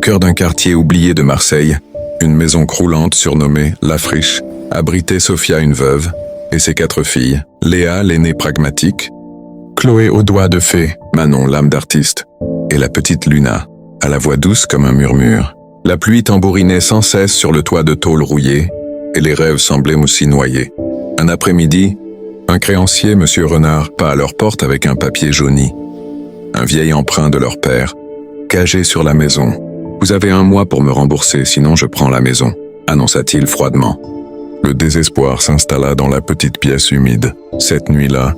cœur d'un quartier oublié de Marseille, une maison croulante surnommée La Friche abritait Sophia, une veuve, et ses 4 filles, Léa, l'aînée pragmatique, Chloé aux doigts de fée, Manon, l'âme d'artiste, et la petite Luna, à la voix douce comme un murmure. La pluie tambourinait sans cesse sur le toit de tôle rouillé, et les rêves semblaient aussi noyés. Un après-midi, un créancier, M. Renard, pas à leur porte avec un papier jauni. Un vieil emprunt de leur père, cagé sur la maison. « Vous avez 1 mois pour me rembourser, sinon je prends la maison », annonça-t-il froidement. Le désespoir s'installa dans la petite pièce humide. Cette nuit-là,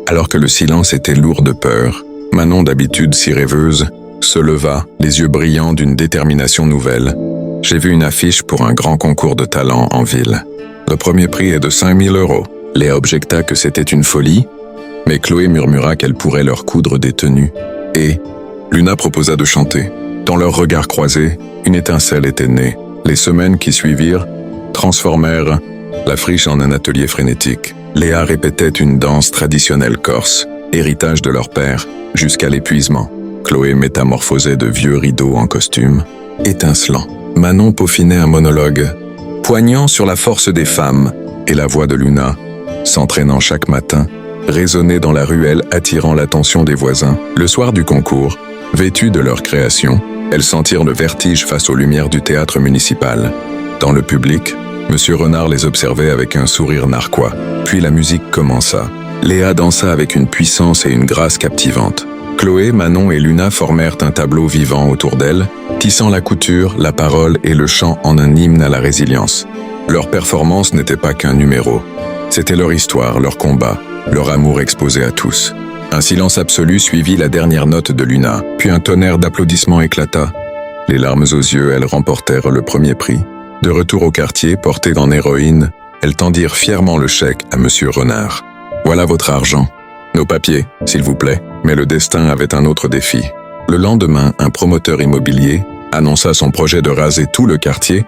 alors que le silence était lourd de peur, Manon, d'habitude si rêveuse, se leva, les yeux brillants d'une détermination nouvelle. « J'ai vu une affiche pour un grand concours de talent en ville. Le premier prix est de 5 000 €. Léa objecta que c'était une folie, mais Chloé murmura qu'elle pourrait leur coudre des tenues. Et Luna proposa de chanter. Dans leurs regards croisés, une étincelle était née. Les semaines qui suivirent transformèrent la friche en un atelier frénétique. Léa répétait une danse traditionnelle corse, héritage de leur père, jusqu'à l'épuisement. Chloé métamorphosait de vieux rideaux en costume, étincelants. Manon peaufinait un monologue, poignant sur la force des femmes, et la voix de Luna, s'entraînant chaque matin, résonnait dans la ruelle, attirant l'attention des voisins. Le soir du concours, vêtues de leur création, elles sentirent le vertige face aux lumières du théâtre municipal. Dans le public, M. Renard les observait avec un sourire narquois. Puis la musique commença. Léa dansa avec une puissance et une grâce captivantes. Chloé, Manon et Luna formèrent un tableau vivant autour d'elles, tissant la couture, la parole et le chant en un hymne à la résilience. Leur performance n'était pas qu'un numéro. C'était leur histoire, leur combat, leur amour exposé à tous. Un silence absolu suivit la dernière note de Luna, puis un tonnerre d'applaudissements éclata. Les larmes aux yeux, elles remportèrent le premier prix. De retour au quartier, portées en héroïne, elles tendirent fièrement le chèque à M. Renard. « Voilà votre argent. Nos papiers, s'il vous plaît. » Mais le destin avait un autre défi. Le lendemain, un promoteur immobilier annonça son projet de raser tout le quartier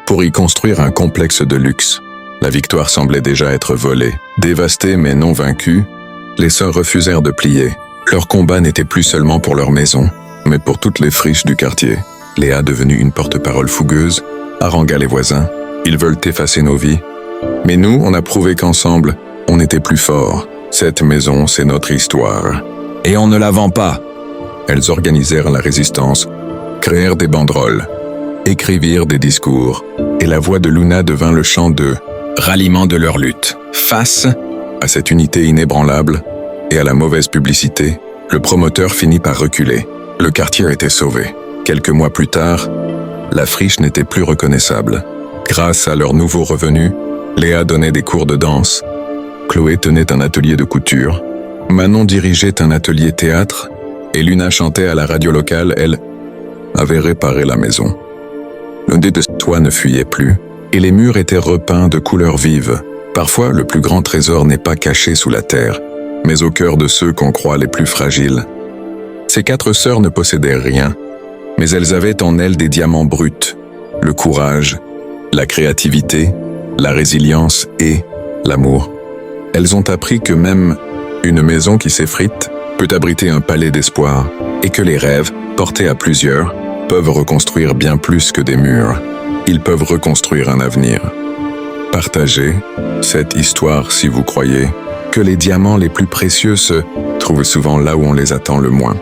pour y construire un complexe de luxe. La victoire semblait déjà être volée. Dévastés mais non vaincus, les sœurs refusèrent de plier. Leur combat n'était plus seulement pour leur maison, mais pour toutes les friches du quartier. Léa, devenue une porte-parole fougueuse, harangua les voisins. « Ils veulent effacer nos vies. Mais nous, on a prouvé qu'ensemble, on était plus forts. Cette maison, c'est notre histoire. Et on ne la vend pas. » Elles organisèrent la résistance, créèrent des banderoles, écrivirent des discours, et la voix de Luna devint le chant de ralliement de leur lutte. Face à cette unité inébranlable et à la mauvaise publicité, le promoteur finit par reculer. Le quartier était sauvé. Quelques mois plus tard, la friche n'était plus reconnaissable. Grâce à leurs nouveaux revenus, Léa donnait des cours de danse, Chloé tenait un atelier de couture, Manon dirigeait un atelier théâtre, et Luna chantait à la radio locale, elle avait réparé la maison. Le dé de toit ne fuyait plus, et les murs étaient repeints de couleurs vives. Parfois, le plus grand trésor n'est pas caché sous la terre, mais au cœur de ceux qu'on croit les plus fragiles. Ces 4 sœurs ne possédaient rien, mais elles avaient en elles des diamants bruts, le courage, la créativité, la résilience et l'amour. Elles ont appris que même une maison qui s'effrite peut abriter un palais d'espoir et que les rêves, portés à plusieurs, peuvent reconstruire bien plus que des murs. Ils peuvent reconstruire un avenir. Partagez cette histoire si vous croyez que les diamants les plus précieux se trouvent souvent là où on les attend le moins.